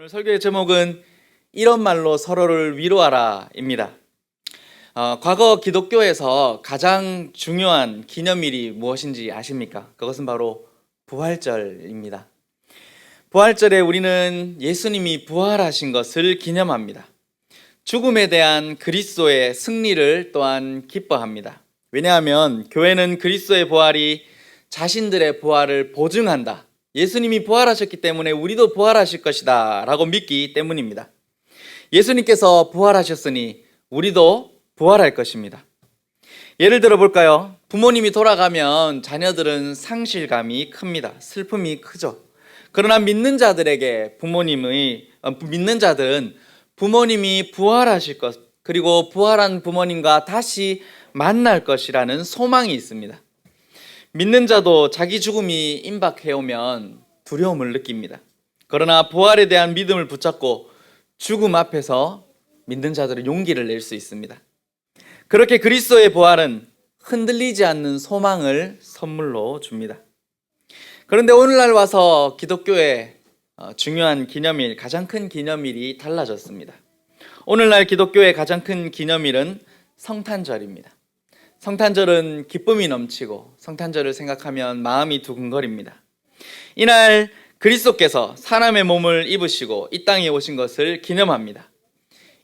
오늘 설교의 제목은 이런 말로 서로를 위로하라입니다. 과거 기독교에서 가장 중요한 기념일이 무엇인지 아십니까? 그것은 바로 부활절입니다. 부활절에 우리는 예수님이 부활하신 것을 기념합니다. 죽음에 대한 그리스도의 승리를 또한 기뻐합니다. 왜냐하면 교회는 그리스도의 부활이 자신들의 부활을 보증한다. 예수님이 부활하셨기 때문에 우리도 부활하실 것이다 라고 믿기 때문입니다. 예수님께서 부활하셨으니 우리도 부활할 것입니다. 예를 들어 볼까요? 부모님이 돌아가면 자녀들은 상실감이 큽니다. 슬픔이 크죠. 그러나 믿는 자들은 부모님이 부활하실 것, 그리고 부활한 부모님과 다시 만날 것이라는 소망이 있습니다. 믿는 자도 자기 죽음이 임박해오면 두려움을 느낍니다. 그러나 부활에 대한 믿음을 붙잡고 죽음 앞에서 믿는 자들은 용기를 낼 수 있습니다. 그렇게 그리스도의 부활은 흔들리지 않는 소망을 선물로 줍니다. 그런데 오늘날 와서 기독교의 중요한 기념일, 가장 큰 기념일이 달라졌습니다. 오늘날 기독교의 가장 큰 기념일은 성탄절입니다. 성탄절은 기쁨이 넘치고 성탄절을 생각하면 마음이 두근거립니다. 이날 그리스도께서 사람의 몸을 입으시고 이 땅에 오신 것을 기념합니다.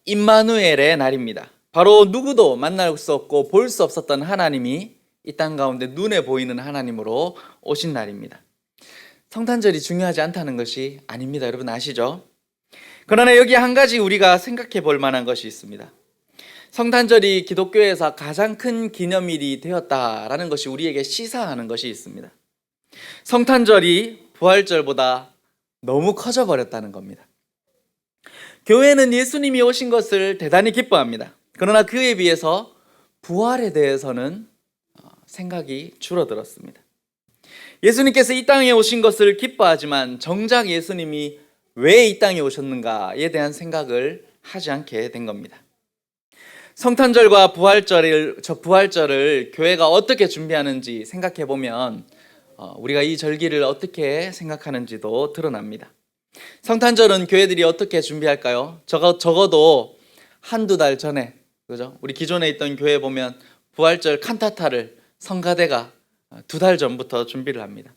임마누엘의 날입니다. 바로 누구도 만날 수 없고 볼 수 없었던 하나님이 이 땅 가운데 눈에 보이는 하나님으로 오신 날입니다. 성탄절이 중요하지 않다는 것이 아닙니다. 여러분 아시죠? 그러나 여기 한 가지 우리가 생각해 볼 만한 것이 있습니다. 성탄절이 기독교에서 가장 큰 기념일이 되었다라는 것이 우리에게 시사하는 것이 있습니다. 성탄절이 부활절보다 너무 커져버렸다는 겁니다. 교회는 예수님이 오신 것을 대단히 기뻐합니다. 그러나 그에 비해서 부활에 대해서는 생각이 줄어들었습니다. 예수님께서 이 땅에 오신 것을 기뻐하지만 정작 예수님이 왜 이 땅에 오셨는가에 대한 생각을 하지 않게 된 겁니다. 성탄절과 부활절을 교회가 어떻게 준비하는지 생각해 보면 우리가 이 절기를 어떻게 생각하는지도 드러납니다. 성탄절은 교회들이 어떻게 준비할까요? 적어도 한두 달 전에, 그죠? 우리 기존에 있던 교회 보면 부활절 칸타타를 성가대가 2달 전부터 준비를 합니다.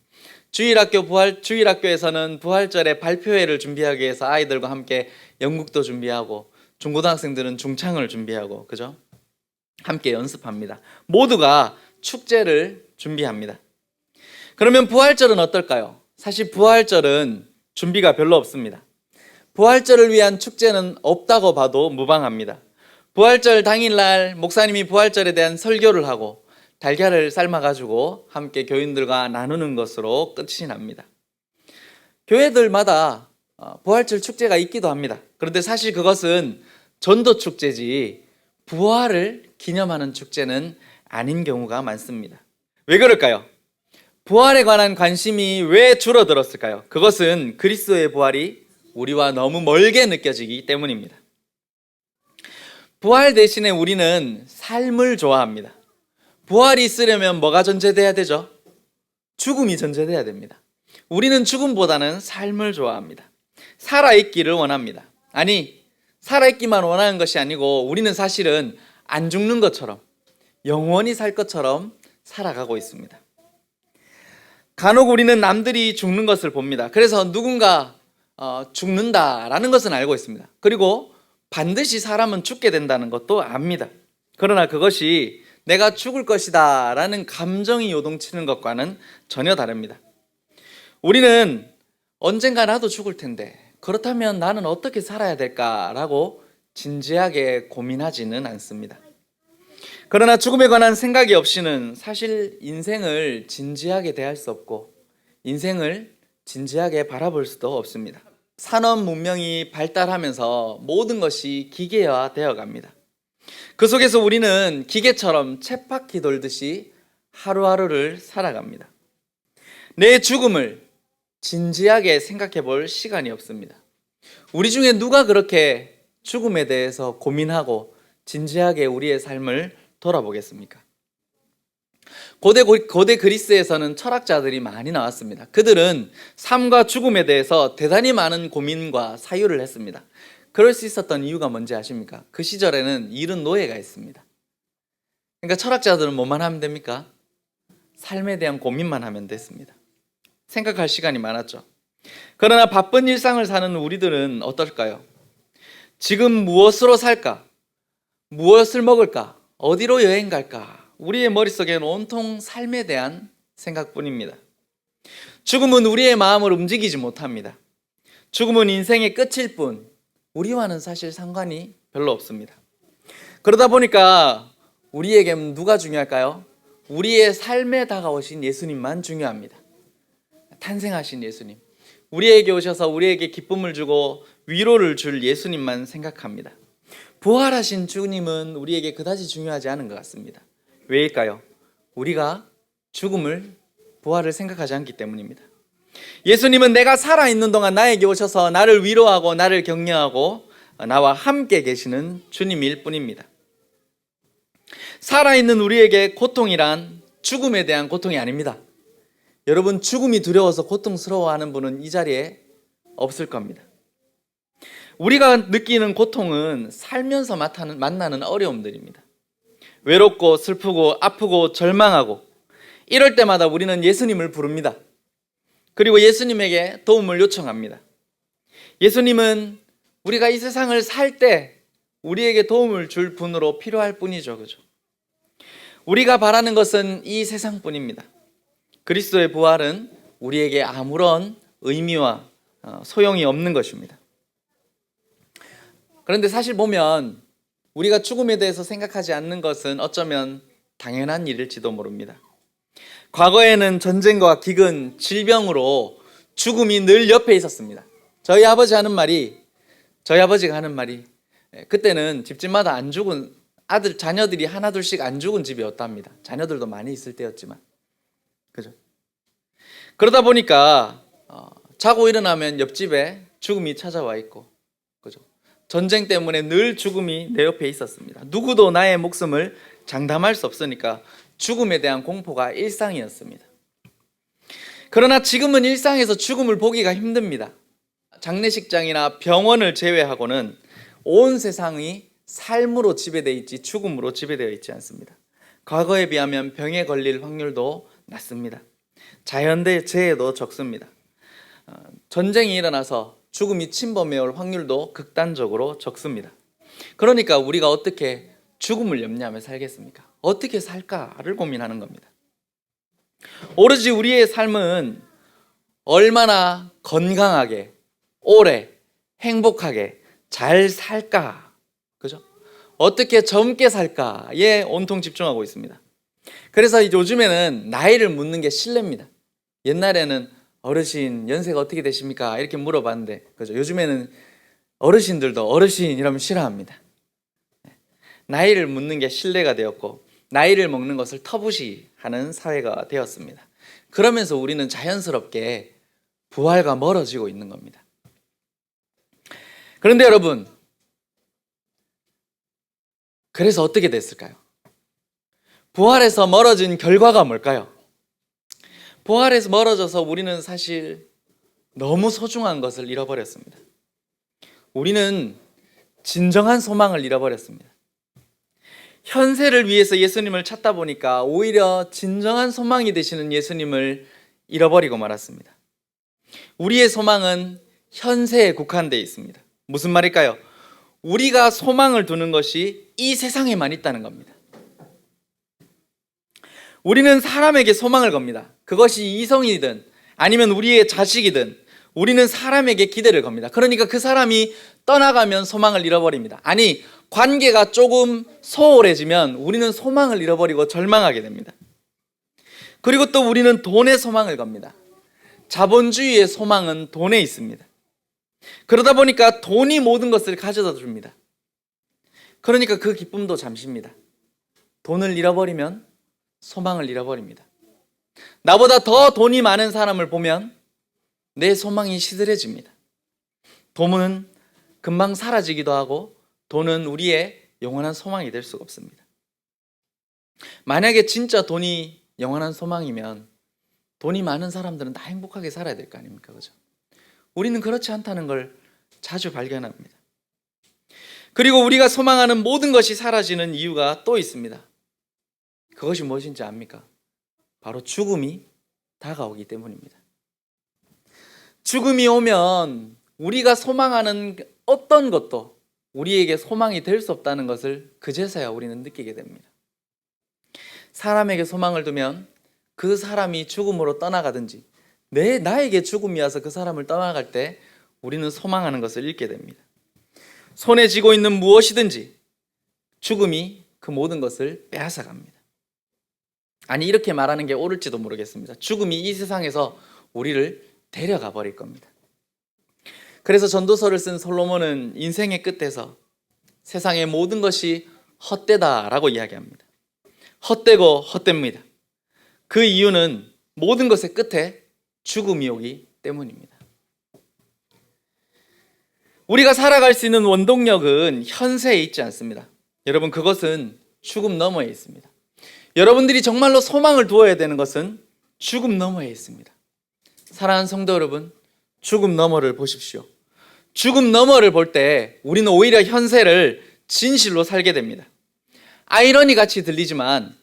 주일학교에서는 부활절에 발표회를 준비하기 위해서 아이들과 함께 연극도 준비하고, 중고등학생들은 중창을 준비하고, 그죠? 함께 연습합니다. 모두가 축제를 준비합니다. 그러면 부활절은 어떨까요? 사실 부활절은 준비가 별로 없습니다. 부활절을 위한 축제는 없다고 봐도 무방합니다. 부활절 당일날 목사님이 부활절에 대한 설교를 하고 달걀을 삶아가지고 함께 교인들과 나누는 것으로 끝이 납니다. 교회들마다 부활절 축제가 있기도 합니다. 그런데 사실 그것은 전도 축제지 부활을 기념하는 축제는 아닌 경우가 많습니다. 왜 그럴까요? 부활에 관한 관심이 왜 줄어들었을까요? 그것은 그리스도의 부활이 우리와 너무 멀게 느껴지기 때문입니다. 부활 대신에 우리는 삶을 좋아합니다. 부활이 있으려면 뭐가 전제돼야 되죠? 죽음이 전제돼야 됩니다. 우리는 죽음보다는 삶을 좋아합니다. 살아있기를 원합니다. 아니, 살아있기만 원하는 것이 아니고 우리는 사실은 안 죽는 것처럼, 영원히 살 것처럼 살아가고 있습니다. 간혹 우리는 남들이 죽는 것을 봅니다. 그래서 누군가 죽는다라는 것은 알고 있습니다. 그리고 반드시 사람은 죽게 된다는 것도 압니다. 그러나 그것이 내가 죽을 것이다 라는 감정이 요동치는 것과는 전혀 다릅니다. 우리는 언젠가 나도 죽을 텐데 그렇다면 나는 어떻게 살아야 될까라고 진지하게 고민하지는 않습니다. 그러나 죽음에 관한 생각이 없이는 사실 인생을 진지하게 대할 수 없고 인생을 진지하게 바라볼 수도 없습니다. 산업 문명이 발달하면서 모든 것이 기계화되어 갑니다. 그 속에서 우리는 기계처럼 쳇바퀴 돌듯이 하루하루를 살아갑니다. 내 죽음을 진지하게 생각해 볼 시간이 없습니다. 우리 중에 누가 그렇게 죽음에 대해서 고민하고 진지하게 우리의 삶을 돌아보겠습니까? 고대 그리스에서는 철학자들이 많이 나왔습니다. 그들은 삶과 죽음에 대해서 대단히 많은 고민과 사유를 했습니다. 그럴 수 있었던 이유가 뭔지 아십니까? 그 시절에는 이른 노예가 있습니다. 그러니까 철학자들은 뭐만 하면 됩니까? 삶에 대한 고민만 하면 됐습니다. 생각할 시간이 많았죠. 그러나 바쁜 일상을 사는 우리들은 어떨까요? 지금 무엇으로 살까? 무엇을 먹을까? 어디로 여행 갈까? 우리의 머릿속에는 온통 삶에 대한 생각뿐입니다. 죽음은 우리의 마음을 움직이지 못합니다. 죽음은 인생의 끝일 뿐 우리와는 사실 상관이 별로 없습니다. 그러다 보니까 우리에겐 누가 중요할까요? 우리의 삶에 다가오신 예수님만 중요합니다. 탄생하신 예수님, 우리에게 오셔서 우리에게 기쁨을 주고 위로를 줄 예수님만 생각합니다. 부활하신 주님은 우리에게 그다지 중요하지 않은 것 같습니다. 왜일까요? 우리가 죽음을, 부활을 생각하지 않기 때문입니다. 예수님은 내가 살아있는 동안 나에게 오셔서 나를 위로하고 나를 격려하고 나와 함께 계시는 주님일 뿐입니다. 살아있는 우리에게 고통이란 죽음에 대한 고통이 아닙니다. 여러분, 죽음이 두려워서 고통스러워하는 분은 이 자리에 없을 겁니다. 우리가 느끼는 고통은 살면서 만나는 어려움들입니다. 외롭고 슬프고 아프고 절망하고 이럴 때마다 우리는 예수님을 부릅니다. 그리고 예수님에게 도움을 요청합니다. 예수님은 우리가 이 세상을 살 때 우리에게 도움을 줄 분으로 필요할 뿐이죠. 그죠? 우리가 바라는 것은 이 세상뿐입니다. 그리스도의 부활은 우리에게 아무런 의미와 소용이 없는 것입니다. 그런데 사실 보면 우리가 죽음에 대해서 생각하지 않는 것은 어쩌면 당연한 일일지도 모릅니다. 과거에는 전쟁과 기근, 질병으로 죽음이 늘 옆에 있었습니다. 저희 아버지가 하는 말이 그때는 집집마다 안 죽은 자녀들이 하나 둘씩 안 죽은 집이 없답니다. 자녀들도 많이 있을 때였지만. 그죠? 그러다 보니까 자고 일어나면 옆집에 죽음이 찾아와 있고, 그죠? 전쟁 때문에 늘 죽음이 내 옆에 있었습니다. 누구도 나의 목숨을 장담할 수 없으니까 죽음에 대한 공포가 일상이었습니다. 그러나 지금은 일상에서 죽음을 보기가 힘듭니다. 장례식장이나 병원을 제외하고는 온 세상이 삶으로 지배되어 있지 죽음으로 지배되어 있지 않습니다. 과거에 비하면 병에 걸릴 확률도 낮습니다. 자연재해도 적습니다. 전쟁이 일어나서 죽음이 침범해 올 확률도 극단적으로 적습니다. 그러니까 우리가 어떻게 죽음을 염려하며 살겠습니까? 어떻게 살까를 고민하는 겁니다. 오로지 우리의 삶은 얼마나 건강하게, 오래, 행복하게 잘 살까? 그죠? 어떻게 젊게 살까에 온통 집중하고 있습니다. 그래서 요즘에는 나이를 묻는 게 실례입니다. 옛날에는 어르신 연세가 어떻게 되십니까? 이렇게 물어봤는데, 그죠? 요즘에는 어르신들도 어르신 이러면 싫어합니다. 나이를 묻는 게 실례가 되었고, 나이를 먹는 것을 터부시하는 사회가 되었습니다. 그러면서 우리는 자연스럽게 부활과 멀어지고 있는 겁니다. 그런데 여러분, 그래서 어떻게 됐을까요? 부활에서 멀어진 결과가 뭘까요? 부활에서 멀어져서 우리는 사실 너무 소중한 것을 잃어버렸습니다. 우리는 진정한 소망을 잃어버렸습니다. 현세를 위해서 예수님을 찾다 보니까 오히려 진정한 소망이 되시는 예수님을 잃어버리고 말았습니다. 우리의 소망은 현세에 국한되어 있습니다. 무슨 말일까요? 우리가 소망을 두는 것이 이 세상에만 있다는 겁니다. 우리는 사람에게 소망을 겁니다. 그것이 이성이든 아니면 우리의 자식이든 우리는 사람에게 기대를 겁니다. 그러니까 그 사람이 떠나가면 소망을 잃어버립니다. 아니, 관계가 조금 소홀해지면 우리는 소망을 잃어버리고 절망하게 됩니다. 그리고 또 우리는 돈에 소망을 겁니다. 자본주의의 소망은 돈에 있습니다. 그러다 보니까 돈이 모든 것을 가져다 줍니다. 그러니까 그 기쁨도 잠시입니다. 돈을 잃어버리면 소망을 잃어버립니다. 나보다 더 돈이 많은 사람을 보면 내 소망이 시들해집니다. 돈은 금방 사라지기도 하고 돈은 우리의 영원한 소망이 될 수가 없습니다. 만약에 진짜 돈이 영원한 소망이면 돈이 많은 사람들은 다 행복하게 살아야 될 거 아닙니까? 그죠? 우리는 그렇지 않다는 걸 자주 발견합니다. 그리고 우리가 소망하는 모든 것이 사라지는 이유가 또 있습니다. 그것이 무엇인지 압니까? 바로 죽음이 다가오기 때문입니다. 죽음이 오면 우리가 소망하는 어떤 것도 우리에게 소망이 될 수 없다는 것을 그제서야 우리는 느끼게 됩니다. 사람에게 소망을 두면 그 사람이 죽음으로 떠나가든지 나에게 죽음이 와서 그 사람을 떠나갈 때 우리는 소망하는 것을 잃게 됩니다. 손에 쥐고 있는 무엇이든지 죽음이 그 모든 것을 빼앗아갑니다. 아니, 이렇게 말하는 게 옳을지도 모르겠습니다. 죽음이 이 세상에서 우리를 데려가 버릴 겁니다. 그래서 전도서를 쓴 솔로몬은 인생의 끝에서 세상의 모든 것이 헛되다라고 이야기합니다. 헛되고 헛됩니다. 그 이유는 모든 것의 끝에 죽음이 오기 때문입니다. 우리가 살아갈 수 있는 원동력은 현세에 있지 않습니다. 여러분, 그것은 죽음 너머에 있습니다. 여러분들이 정말로 소망을 두어야 되는 것은 죽음 너머에 있습니다. 사랑하는 성도 여러분, 죽음 너머를 보십시오. 죽음 너머를 볼 때 우리는 오히려 현세를 진실로 살게 됩니다. 아이러니 같이 들리지만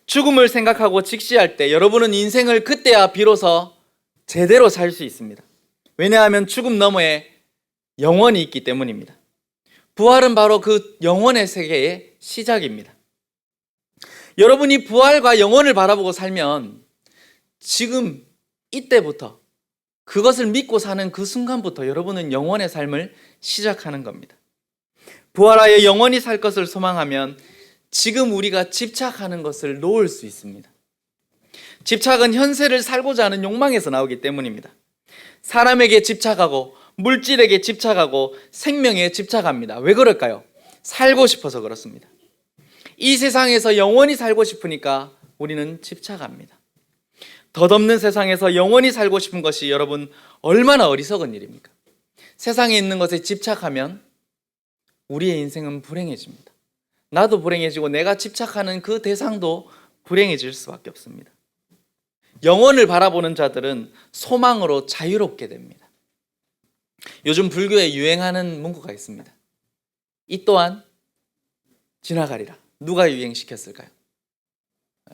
죽음을 생각하고 직시할 때 여러분은 인생을 그때야 비로소 제대로 살 수 있습니다. 왜냐하면 죽음 너머에 영원이 있기 때문입니다. 부활은 바로 그 영원의 세계의 시작입니다. 여러분이 부활과 영원을 바라보고 살면 지금 이때부터 그것을 믿고 사는 그 순간부터 여러분은 영원의 삶을 시작하는 겁니다. 부활하여 영원히 살 것을 소망하면 지금 우리가 집착하는 것을 놓을 수 있습니다. 집착은 현세를 살고자 하는 욕망에서 나오기 때문입니다. 사람에게 집착하고 물질에게 집착하고 생명에 집착합니다. 왜 그럴까요? 살고 싶어서 그렇습니다. 이 세상에서 영원히 살고 싶으니까 우리는 집착합니다. 덧없는 세상에서 영원히 살고 싶은 것이 여러분 얼마나 어리석은 일입니까? 세상에 있는 것에 집착하면 우리의 인생은 불행해집니다. 나도 불행해지고 내가 집착하는 그 대상도 불행해질 수밖에 없습니다. 영원을 바라보는 자들은 소망으로 자유롭게 됩니다. 요즘 불교에 유행하는 문구가 있습니다. 이 또한 지나가리라. 누가 유행시켰을까요?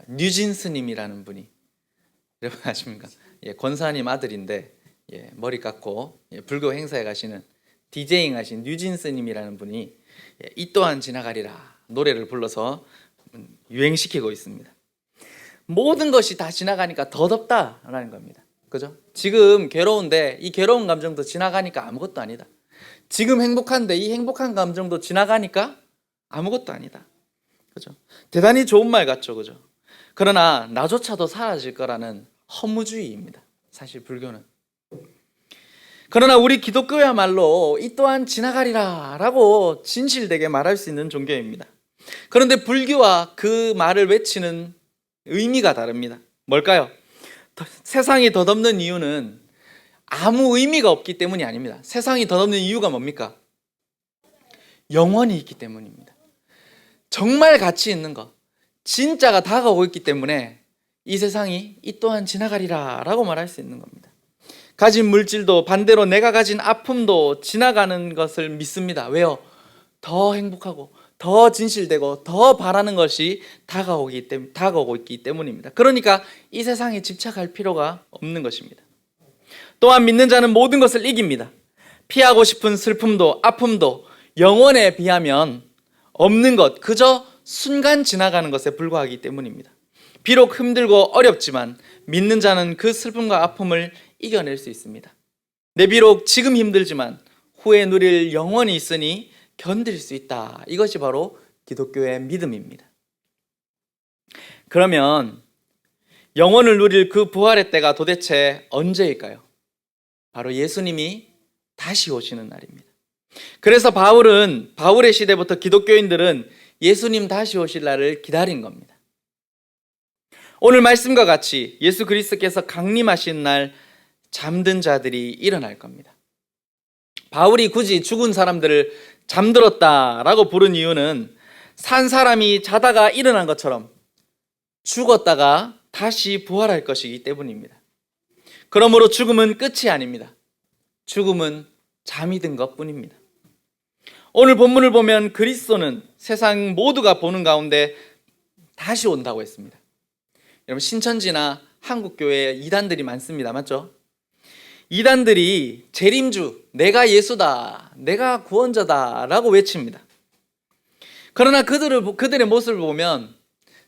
뉴진 스님이라는 분이, 여러분 아십니까? 권사님 아들인데 머리 깎고 불교 행사에 가시는 디제잉 하신 뉴진 스님이라는 분이 이 또한 지나가리라 노래를 불러서 유행시키고 있습니다. 모든 것이 다 지나가니까 덧없다라는 겁니다. 그죠? 지금 괴로운데 이 괴로운 감정도 지나가니까 아무것도 아니다. 지금 행복한데 이 행복한 감정도 지나가니까 아무것도 아니다. 그죠? 대단히 좋은 말 같죠, 그죠? 그러나 나조차도 사라질 거라는 허무주의입니다. 사실 불교는. 그러나 우리 기독교야말로 이 또한 지나가리라 라고 진실되게 말할 수 있는 종교입니다. 그런데 불교와 그 말을 외치는 의미가 다릅니다. 뭘까요? 세상이 덧없는 이유는 아무 의미가 없기 때문이 아닙니다. 세상이 덧없는 이유가 뭡니까? 영원이 있기 때문입니다. 정말 가치 있는 것, 진짜가 다가오고 있기 때문에 이 세상이 이 또한 지나가리라 라고 말할 수 있는 겁니다. 가진 물질도 반대로 내가 가진 아픔도 지나가는 것을 믿습니다. 왜요? 더 행복하고 더 진실되고 더 바라는 것이 다가오고 있기 때문입니다. 그러니까 이 세상에 집착할 필요가 없는 것입니다. 또한 믿는 자는 모든 것을 이깁니다. 피하고 싶은 슬픔도 아픔도 영원에 비하면 없는 것, 그저 순간 지나가는 것에 불과하기 때문입니다. 비록 힘들고 어렵지만 믿는 자는 그 슬픔과 아픔을 이겨낼 수 있습니다. 비록 지금 힘들지만 후에 누릴 영원이 있으니 견딜 수 있다. 이것이 바로 기독교의 믿음입니다. 그러면 영원을 누릴 그 부활의 때가 도대체 언제일까요? 바로 예수님이 다시 오시는 날입니다. 그래서 바울의 시대부터 기독교인들은 예수님 다시 오실 날을 기다린 겁니다. 오늘 말씀과 같이 예수 그리스도께서 강림하신 날 잠든 자들이 일어날 겁니다. 바울이 굳이 죽은 사람들을 잠들었다라고 부른 이유는 산 사람이 자다가 일어난 것처럼 죽었다가 다시 부활할 것이기 때문입니다. 그러므로 죽음은 끝이 아닙니다. 죽음은 잠이 든 것뿐입니다. 오늘 본문을 보면 그리스도는 세상 모두가 보는 가운데 다시 온다고 했습니다. 여러분, 신천지나 한국교회에 이단들이 많습니다. 맞죠? 이단들이 재림주, 내가 예수다, 내가 구원자다 라고 외칩니다. 그러나 그들의 모습을 보면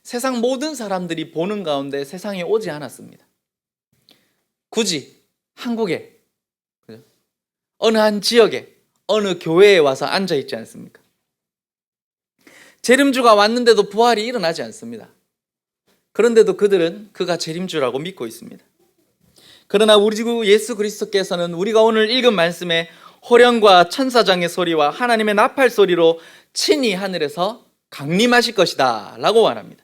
세상 모든 사람들이 보는 가운데 세상에 오지 않았습니다. 굳이 한국에, 어느 한 지역에, 어느 교회에 와서 앉아있지 않습니까? 재림주가 왔는데도 부활이 일어나지 않습니다. 그런데도 그들은 그가 재림주라고 믿고 있습니다. 그러나 우리 주 예수 그리스도께서는 우리가 오늘 읽은 말씀에 호령과 천사장의 소리와 하나님의 나팔 소리로 친히 하늘에서 강림하실 것이다 라고 말합니다.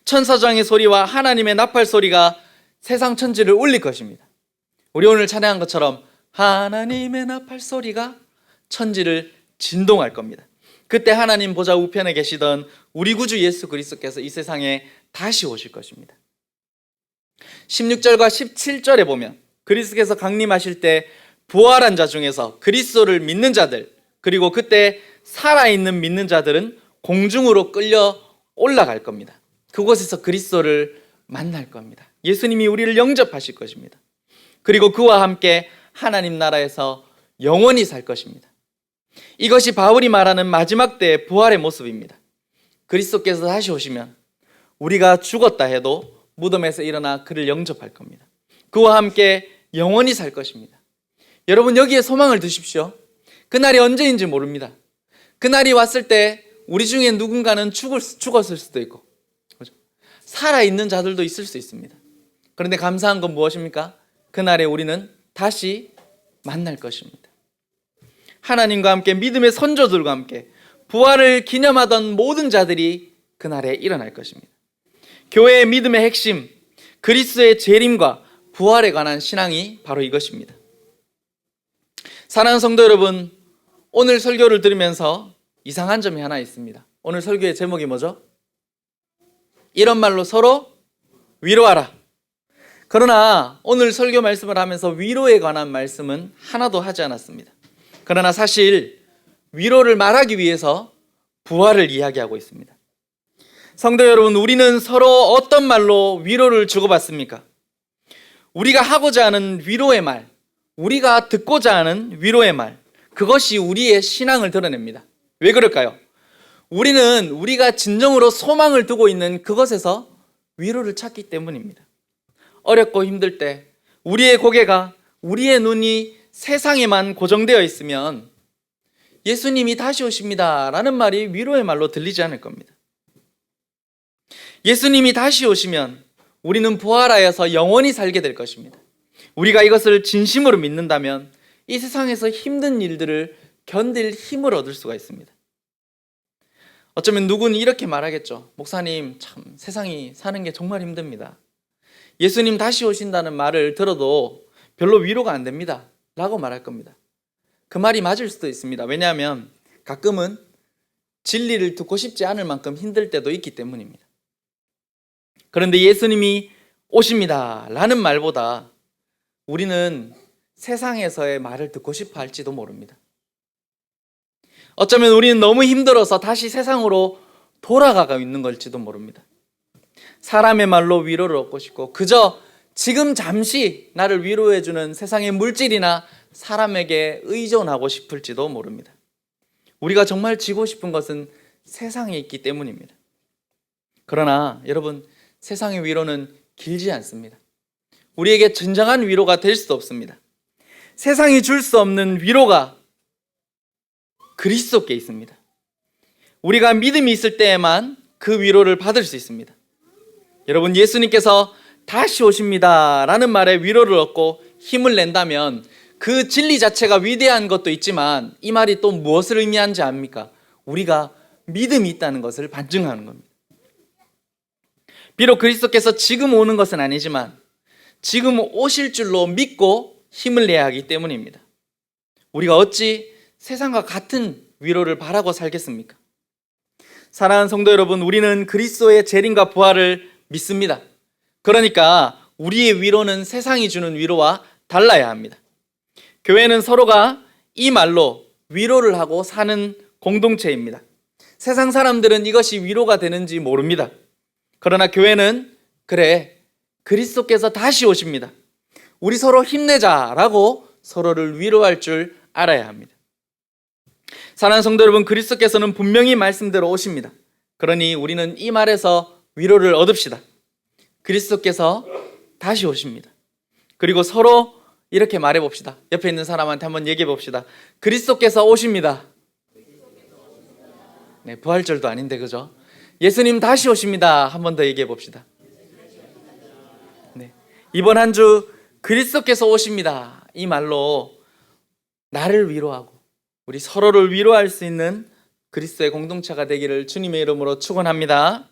천사장의 소리와 하나님의 나팔 소리가 세상 천지를 울릴 것입니다. 우리 오늘 찬양한 것처럼 하나님의 나팔 소리가 천지를 진동할 겁니다. 그때 하나님 보좌 우편에 계시던 우리 구주 예수 그리스도께서 이 세상에 다시 오실 것입니다. 16절과 17절에 보면 그리스도께서 강림하실 때 부활한 자 중에서 그리스도를 믿는 자들, 그리고 그때 살아있는 믿는 자들은 공중으로 끌려 올라갈 겁니다. 그곳에서 그리스도를 만날 겁니다. 예수님이 우리를 영접하실 것입니다. 그리고 그와 함께 하나님 나라에서 영원히 살 것입니다. 이것이 바울이 말하는 마지막 때의 부활의 모습입니다. 그리스도께서 다시 오시면 우리가 죽었다 해도 무덤에서 일어나 그를 영접할 겁니다. 그와 함께 영원히 살 것입니다. 여러분, 여기에 소망을 두십시오. 그날이 언제인지 모릅니다. 그날이 왔을 때 우리 중에 누군가는 죽었을 수도 있고 살아있는 자들도 있을 수 있습니다. 그런데 감사한 건 무엇입니까? 그날에 우리는 다시 만날 것입니다. 하나님과 함께 믿음의 선조들과 함께 부활을 기념하던 모든 자들이 그날에 일어날 것입니다. 교회의 믿음의 핵심, 그리스도의 재림과 부활에 관한 신앙이 바로 이것입니다. 사랑하는 성도 여러분, 오늘 설교를 들으면서 이상한 점이 하나 있습니다. 오늘 설교의 제목이 뭐죠? 이런 말로 서로 위로하라. 그러나 오늘 설교 말씀을 하면서 위로에 관한 말씀은 하나도 하지 않았습니다. 그러나 사실 위로를 말하기 위해서 부활을 이야기하고 있습니다. 성도 여러분, 우리는 서로 어떤 말로 위로를 주고받습니까? 우리가 하고자 하는 위로의 말, 우리가 듣고자 하는 위로의 말, 그것이 우리의 신앙을 드러냅니다. 왜 그럴까요? 우리는 우리가 진정으로 소망을 두고 있는 그것에서 위로를 찾기 때문입니다. 어렵고 힘들 때 우리의 고개가, 우리의 눈이 세상에만 고정되어 있으면 예수님이 다시 오십니다 라는 말이 위로의 말로 들리지 않을 겁니다. 예수님이 다시 오시면 우리는 부활하여서 영원히 살게 될 것입니다. 우리가 이것을 진심으로 믿는다면 이 세상에서 힘든 일들을 견딜 힘을 얻을 수가 있습니다. 어쩌면 누구는 이렇게 말하겠죠. 목사님, 참 세상이 사는 게 정말 힘듭니다. 예수님 다시 오신다는 말을 들어도 별로 위로가 안 됩니다 라고 말할 겁니다. 그 말이 맞을 수도 있습니다. 왜냐하면 가끔은 진리를 듣고 싶지 않을 만큼 힘들 때도 있기 때문입니다. 그런데 예수님이 오십니다 라는 말보다 우리는 세상에서의 말을 듣고 싶어 할지도 모릅니다. 어쩌면 우리는 너무 힘들어서 다시 세상으로 돌아가고 있는 걸지도 모릅니다. 사람의 말로 위로를 얻고 싶고 그저 지금 잠시 나를 위로해주는 세상의 물질이나 사람에게 의존하고 싶을지도 모릅니다. 우리가 정말 지고 싶은 것은 세상에 있기 때문입니다. 그러나 여러분, 세상의 위로는 길지 않습니다. 우리에게 진정한 위로가 될 수 없습니다. 세상이 줄 수 없는 위로가 그리스도께 있습니다. 우리가 믿음이 있을 때에만 그 위로를 받을 수 있습니다. 여러분, 예수님께서 다시 오십니다 라는 말에 위로를 얻고 힘을 낸다면 그 진리 자체가 위대한 것도 있지만 이 말이 또 무엇을 의미하는지 압니까? 우리가 믿음이 있다는 것을 반증하는 겁니다. 비록 그리스도께서 지금 오는 것은 아니지만 지금 오실 줄로 믿고 힘을 내야 하기 때문입니다. 우리가 어찌 세상과 같은 위로를 바라고 살겠습니까? 사랑하는 성도 여러분, 우리는 그리스도의 재림과 부활을 믿습니다. 그러니까 우리의 위로는 세상이 주는 위로와 달라야 합니다. 교회는 서로가 이 말로 위로를 하고 사는 공동체입니다. 세상 사람들은 이것이 위로가 되는지 모릅니다. 그러나 교회는 그래, 그리스도께서 다시 오십니다. 우리 서로 힘내자라고 서로를 위로할 줄 알아야 합니다. 사랑하는 성도 여러분, 그리스도께서는 분명히 말씀대로 오십니다. 그러니 우리는 이 말에서 위로를 얻읍시다. 그리스도께서 다시 오십니다. 그리고 서로 이렇게 말해봅시다. 옆에 있는 사람한테 한번 얘기해봅시다. 그리스도께서 오십니다. 네, 부활절도 아닌데 그죠? 예수님 다시 오십니다. 한 번 더 얘기해봅시다. 네, 이번 한 주 그리스도께서 오십니다. 이 말로 나를 위로하고 우리 서로를 위로할 수 있는 그리스도의 공동체가 되기를 주님의 이름으로 축원합니다.